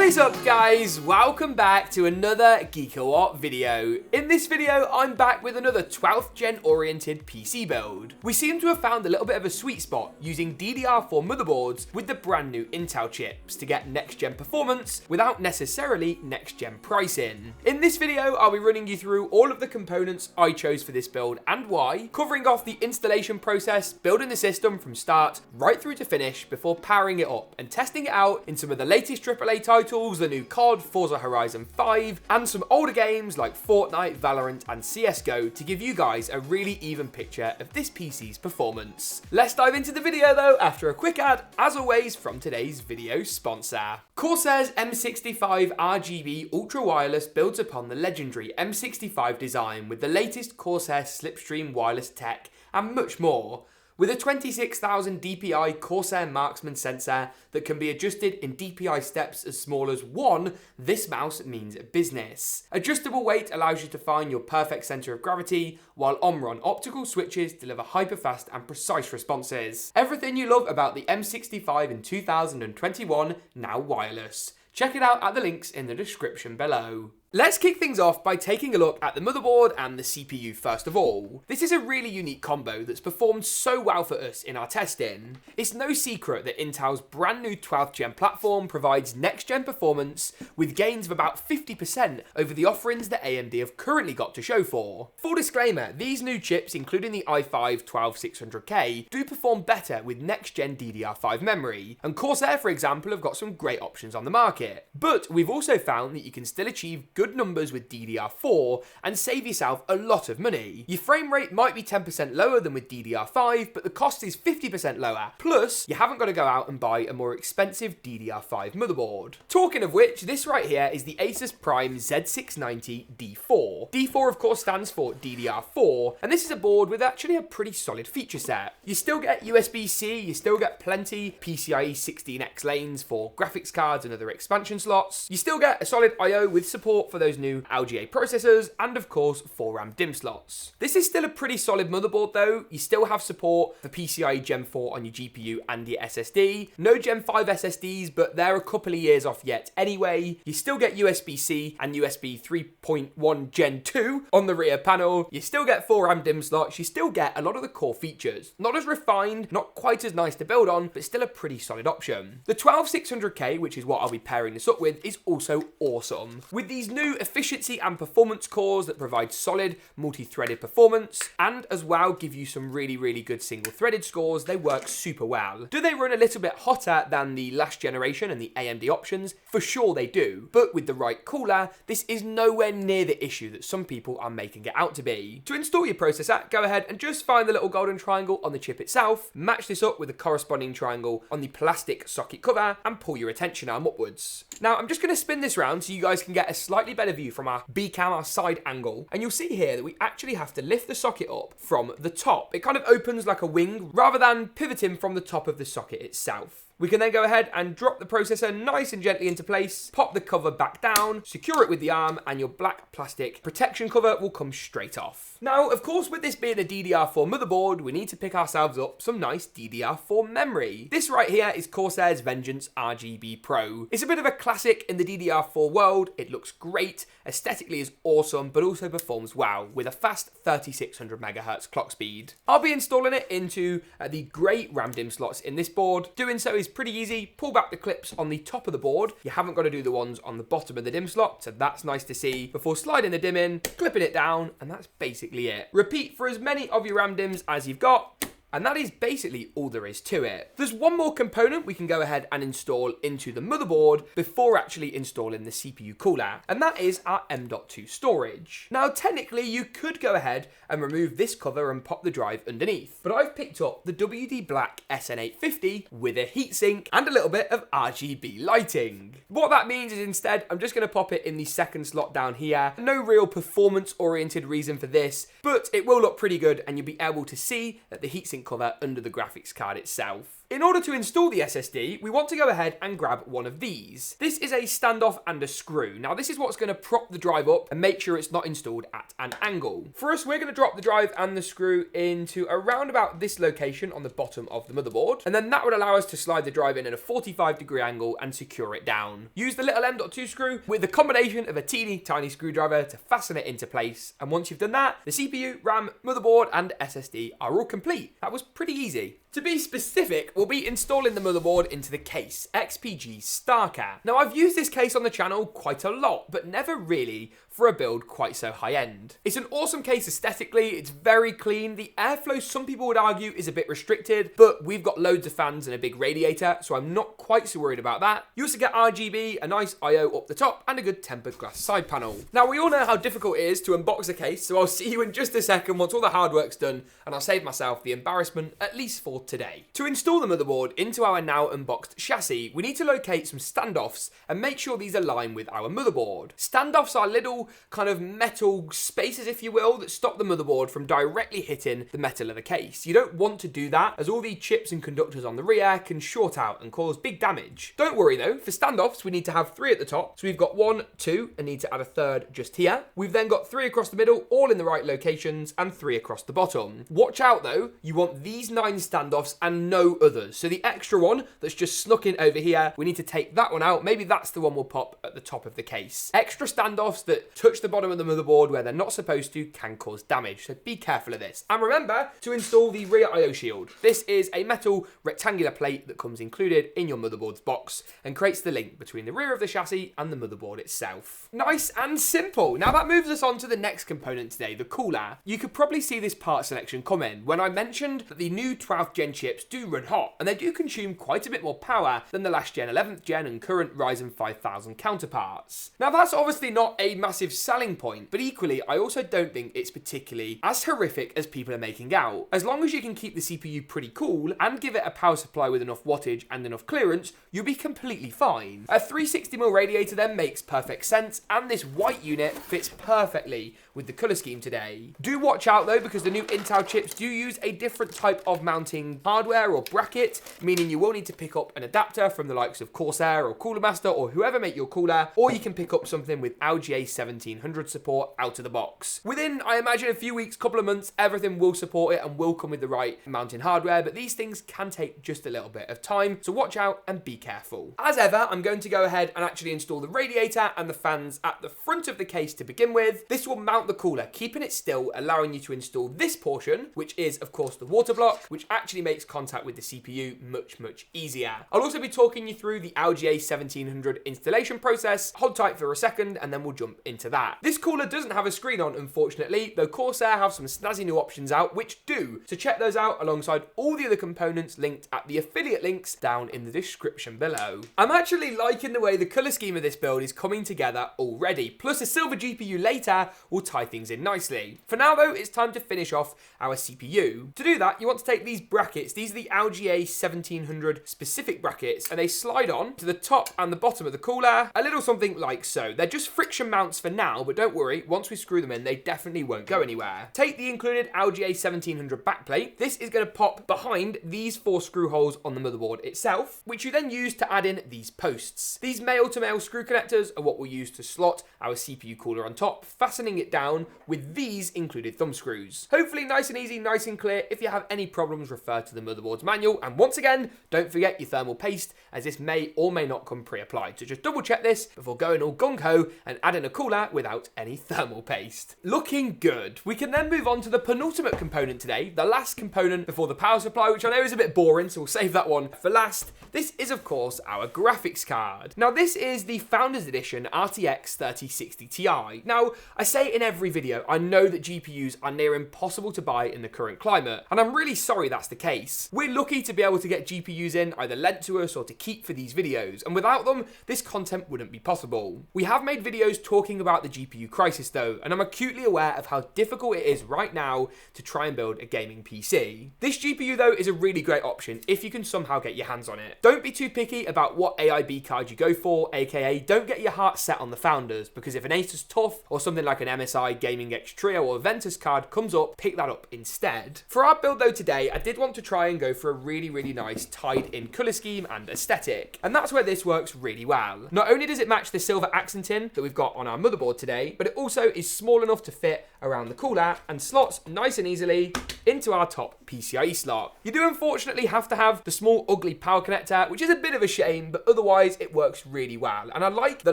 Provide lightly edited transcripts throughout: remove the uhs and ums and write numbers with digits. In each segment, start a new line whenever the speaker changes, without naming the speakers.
What is up, guys? Welcome back to another GeekaWhat video. In this video, I'm back with another 12th gen oriented PC build. We seem to have found a little bit of a sweet spot using DDR4 motherboards with the brand new Intel chips to get next gen performance without necessarily next gen pricing. In this video, I'll be running you through all of the components I chose for this build and why, covering off the installation process, building the system from start right through to finish before powering it up and testing it out in some of the latest AAA titles, the new COD, Forza Horizon 5, and some older games like Fortnite, Valorant, and CSGO to give you guys a really even picture of this PC's performance. Let's dive into the video though after a quick ad, as always, from today's video sponsor. Corsair's M65 RGB Ultra Wireless builds upon the legendary M65 design with the latest Corsair Slipstream wireless tech and much more. With a 26,000 dpi Corsair Marksman sensor that can be adjusted in dpi steps as small as 1, this mouse means business. Adjustable weight allows you to find your perfect center of gravity, while Omron optical switches deliver hyper-fast and precise responses. Everything you love about the M65 in 2021, now wireless. Check it out at the links in the description below. Let's kick things off by taking a look at the motherboard and the CPU first of all. This is a really unique combo that's performed so well for us in our testing. It's no secret that Intel's brand new 12th gen platform provides next gen performance with gains of about 50% over the offerings that AMD have currently got to show for. Full disclaimer, these new chips, including the i5 12600K, do perform better with next gen DDR5 memory, and Corsair, for example, have got some great options on the market. But we've also found that you can still achieve good numbers with DDR4 and save yourself a lot of money. Your frame rate might be 10% lower than with DDR5, but the cost is 50% lower. Plus, you haven't got to go out and buy a more expensive DDR5 motherboard. Talking of which, this right here is the Asus Prime Z690 D4. D4 of course stands for DDR4, and this is a board with actually a pretty solid feature set. You still get USB-C, you still get plenty PCIe 16X lanes for graphics cards and other expansion slots. You still get a solid I/O with support for those new LGA processors, and of course 4 RAM DIMM slots. This is still a pretty solid motherboard though. You still have support for PCIe Gen 4 on your GPU and your SSD. No Gen 5 SSDs, but they're a couple of years off yet anyway. You still get USB-C and USB 3.1 Gen 2 on the rear panel. You still get 4 RAM DIMM slots. You still get a lot of the core features. Not as refined, not quite as nice to build on, but still a pretty solid option. The 12600K, which is what I'll be pairing this up with, is also awesome. With these new efficiency and performance cores that provide solid multi-threaded performance and as well give you some really good single-threaded scores, they work super well. Do they run a little bit hotter than the last generation and the AMD options? For sure they do, but with the right cooler, this is nowhere near the issue that some people are making it out to be. To install your processor, go ahead and just find the little golden triangle on the chip itself, match this up with the corresponding triangle on the plastic socket cover, and pull your attention arm upwards. Now I'm just going to spin this round so you guys can get a slightly better view from our B-cam, our side angle, and you'll see here that we actually have to lift the socket up from the top. It kind of opens like a wing rather than pivoting from the top of the socket itself. We can then go ahead and drop the processor nice and gently into place, pop the cover back down, secure it with the arm, and your black plastic protection cover will come straight off. Now, of course, with this being a DDR4 motherboard, we need to pick ourselves up some nice DDR4 memory. This right here is Corsair's Vengeance RGB Pro. It's a bit of a classic in the DDR4 world. It looks great, aesthetically is awesome, but also performs well with a fast 3600 MHz clock speed. I'll be installing it into the grey RAM DIMM slots in this board. Doing so is pretty easy. Pull back the clips on the top of the board. You haven't got to do the ones on the bottom of the DIMM slot, so that's nice to see. Before sliding the DIMM in, clipping it down, and that's basically it. Repeat for as many of your RAM DIMMs as you've got. And that is basically all there is to it. There's one more component we can go ahead and install into the motherboard before actually installing the CPU cooler, and that is our M.2 storage. Now, technically, you could go ahead and remove this cover and pop the drive underneath, but I've picked up the WD Black SN850 with a heatsink and a little bit of RGB lighting. What that means is instead, I'm just going to pop it in the second slot down here. No real performance-oriented reason for this, but it will look pretty good, and you'll be able to see that the heatsink cover under the graphics card itself. In order to install the SSD, we want to go ahead and grab one of these. This is a standoff and a screw. Now this is what's going to prop the drive up and make sure it's not installed at an angle. For us, we're going to drop the drive and the screw into around about this location on the bottom of the motherboard, and then that would allow us to slide the drive in at a 45-degree angle and secure it down. Use the little M.2 screw with the combination of a teeny tiny screwdriver to fasten it into place, and once you've done that, the CPU, RAM, motherboard and SSD are all complete. That was pretty easy. To be specific, we'll be installing the motherboard into the case, XPG StarCat. Now I've used this case on the channel quite a lot, but never really for a build quite so high end. It's an awesome case aesthetically, it's very clean. The airflow, some people would argue, is a bit restricted, but we've got loads of fans and a big radiator, so I'm not quite so worried about that. You also get RGB, a nice I/O up the top, and a good tempered glass side panel. Now we all know how difficult it is to unbox a case, so I'll see you in just a second once all the hard work's done, and I'll save myself the embarrassment, at least for today. To install the motherboard into our now unboxed chassis, we need to locate some standoffs and make sure these align with our motherboard. Standoffs are little kind of metal spaces, if you will, that stop the motherboard from directly hitting the metal of the case. You don't want to do that, as all the chips and conductors on the rear can short out and cause big damage. Don't worry though, for standoffs we need to have 3 at the top, so we've got 1, 2, and need to add a third just here. We've then got 3 across the middle, all in the right locations, and 3 across the bottom. Watch out though, you want these 9 standoffs and no others. So the extra one that's just snuck in over here, we need to take that one out. Maybe that's the one we'll pop at the top of the case. Extra standoffs that touch the bottom of the motherboard where they're not supposed to can cause damage, so be careful of this. And remember to install the rear I/O shield. This is a metal rectangular plate that comes included in your motherboard's box and creates the link between the rear of the chassis and the motherboard itself. Nice and simple. Now that moves us on to the next component today, the cooler. You could probably see this part selection comment when I mentioned that the new 12th gen chips do run hot, and they do consume quite a bit more power than the last gen 11th gen and current Ryzen 5000 counterparts. Now that's obviously not a massive selling point, but equally I also don't think it's particularly as horrific as people are making out. As long as you can keep the CPU pretty cool and give it a power supply with enough wattage and enough clearance, you'll be completely fine. A 360mm radiator then makes perfect sense, and this white unit fits perfectly with the colour scheme today. Do watch out though, because the new Intel chips do use a different type of mounting hardware or bracket, meaning you will need to pick up an adapter from the likes of Corsair or Cooler Master or whoever make your cooler, or you can pick up something with LGA 1700 support out of the box. Within, I imagine, a few weeks, couple of months, everything will support it and will come with the right mounting hardware, but these things can take just a little bit of time, so watch out and be careful. As ever, I'm going to go ahead and actually install the radiator and the fans at the front of the case to begin with. This will mount the cooler, keeping it still, allowing you to install this portion, which is of course the water block, which actually makes contact with the CPU much easier. I'll also be talking you through the LGA 1700 installation process. Hold tight for a second and then we'll jump into that. This cooler doesn't have a screen on, unfortunately, though Corsair have some snazzy new options out which do, so check those out alongside all the other components linked at the affiliate links down in the description below. I'm actually liking the way the colour scheme of this build is coming together already, plus a silver GPU later will tie things in nicely. For now though, it's time to finish off our CPU. To do that, you want to take these brackets. These are the LGA 1700 specific brackets, and they slide on to the top and the bottom of the cooler, a little something like so. They're just friction mounts for now, but don't worry, once we screw them in, they definitely won't go anywhere. Take the included LGA 1700 backplate. This is going to pop behind these 4 screw holes on the motherboard itself, which you then use to add in these posts. These male-to-male screw connectors are what we'll use to slot our CPU cooler on top, fastening it down with these included thumb screws. Hopefully nice and easy, nice and clear. If you have any problems, refer to the motherboard's manual, and once again, don't forget your thermal paste, as this may or may not come pre-applied, so just double check this before going all gung-ho and adding a cooler without any thermal paste. Looking good. We can then move on to the penultimate component today, the last component before the power supply, which I know is a bit boring, so we'll save that one for last. This is of course our graphics card. Now this is the Founders Edition RTX 3060 Ti. Now I say in every video, I know that GPUs are near impossible to buy in the current climate, and I'm really sorry that's the case. We're lucky to be able to get GPUs in, either lent to us or to keep for these videos, and without them, this content wouldn't be possible. We have made videos talking about the GPU crisis though, and I'm acutely aware of how difficult it is right now to try and build a gaming PC. This GPU though is a really great option if you can somehow get your hands on it. Don't be too picky about what AIB card you go for, aka don't get your heart set on the founders, because if an Asus TUF or something like an MSI Gaming X Trio or Ventus card comes up, pick that up instead. For our build though today, I did want to try and go for a really nice tied-in colour scheme and aesthetic, and that's where this works really well. Not only does it match the silver accenting that we've got on our motherboard today, but it also is small enough to fit around the cooler and slots nice and easily into our top PCIe slot. You do unfortunately have to have the small ugly power connector, which is a bit of a shame, but otherwise it works really well, and I like the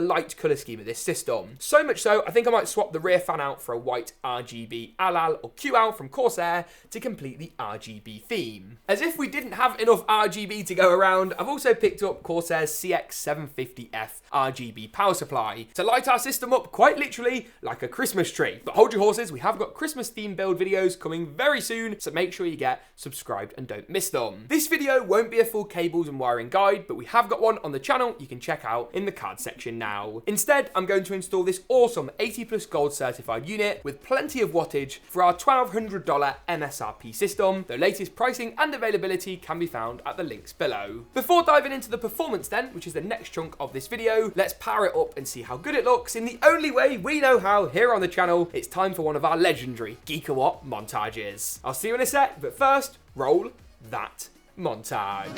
light colour scheme of this system. So much so, I think I might swap the rear fan out for a white RGB ALAL or QAL from Corsair to complete the RGB theme. As if we didn't have enough RGB to go around, I've also picked up Corsair's CX750F RGB power supply to light our system up quite literally like a Christmas tree. But hold your horses, we have got Christmas themed build videos coming very soon, so make sure you get subscribed and don't miss them. This video won't be a full cables and wiring guide, but we have got one on the channel you can check out in the card section now. Instead, I'm going to install this awesome 80+ gold certified unit with plenty of wattage for our $1,200 MSRP system. The latest pricing and availability can be found at the links below. Before diving into the performance then, which is the next chunk of this video, let's power it up and see how good it looks in the only way we know how here on the channel. It's time for one of our legendary GeekaWhat montages. I'll see you in a sec, but first, roll that montage.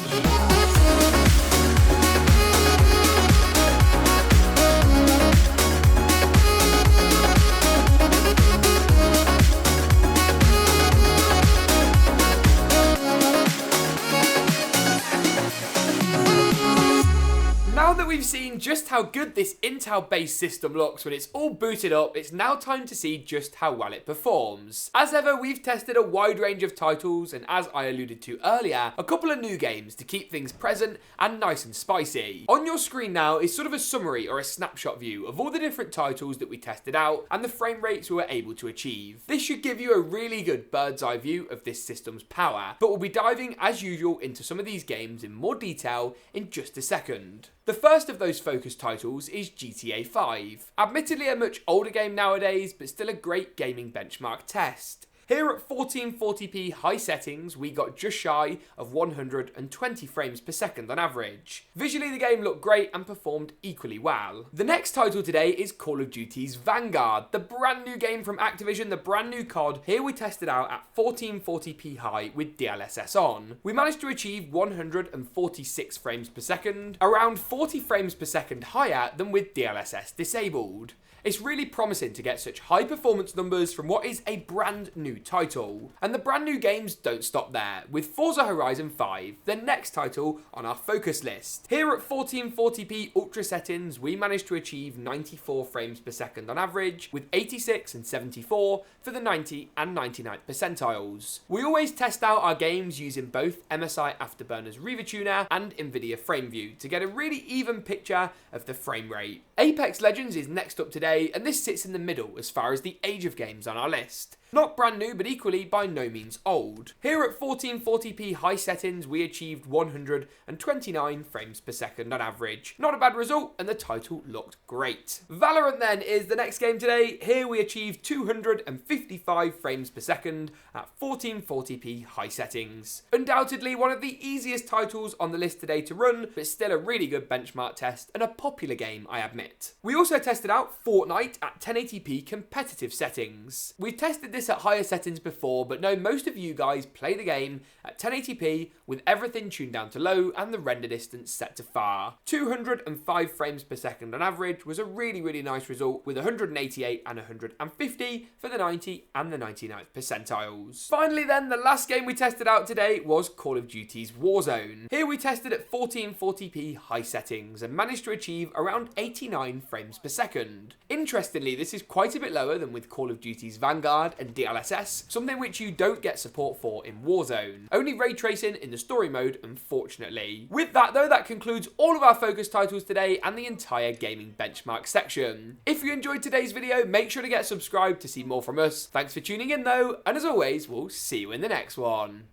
Now that we've seen just how good this Intel-based system looks when it's all booted up, it's now time to see just how well it performs. As ever, we've tested a wide range of titles, and as I alluded to earlier, a couple of new games to keep things present and nice and spicy. On your screen now is sort of a summary or a snapshot view of all the different titles that we tested out and the frame rates we were able to achieve. This should give you a really good bird's eye view of this system's power, but we'll be diving as usual into some of these games in more detail in just a second. The first of those focus titles is GTA 5. Admittedly a much older game nowadays, but still a great gaming benchmark test. Here at 1440p high settings, we got just shy of 120 frames per second on average. Visually, the game looked great and performed equally well. The next title today is Call of Duty's Vanguard, the brand new game from Activision, the brand new COD. Here we tested out at 1440p high with DLSS on. We managed to achieve 146 frames per second, around 40 frames per second higher than with DLSS disabled. It's really promising to get such high performance numbers from what is a brand new title. And the brand new games don't stop there, with Forza Horizon 5, the next title on our focus list. Here at 1440p ultra settings, we managed to achieve 94 frames per second on average, with 86 and 74 for the 90 and 99th percentiles. We always test out our games using both MSI Afterburner's Riva Tuner and Nvidia FrameView to get a really even picture of the frame rate. Apex Legends is next up today, and this sits in the middle as far as the age of games on our list. Not brand new, but equally by no means old. Here at 1440p high settings, we achieved 129 frames per second on average. Not a bad result, and the title looked great. Valorant then is the next game today. Here we achieved 255 frames per second at 1440p high settings. Undoubtedly one of the easiest titles on the list today to run, but still a really good benchmark test and a popular game, I admit. We also tested out Fortnite at 1080p competitive settings. We've tested this at higher settings before, but know most of you guys play the game at 1080p with everything tuned down to low and the render distance set to far. 205 frames per second on average was a really nice result, with 188 and 150 for the 90 and the 99th percentiles. Finally then, the last game we tested out today was Call of Duty's Warzone. Here we tested at 1440p high settings and managed to achieve around 89 frames per second. Interestingly, this is quite a bit lower than with Call of Duty's Vanguard and DLSS, something which you don't get support for in Warzone. Only ray tracing in the story mode, unfortunately. With that though, that concludes all of our focus titles today and the entire gaming benchmark section. If you enjoyed today's video, make sure to get subscribed to see more from us. Thanks for tuning in though, and as always, we'll see you in the next one.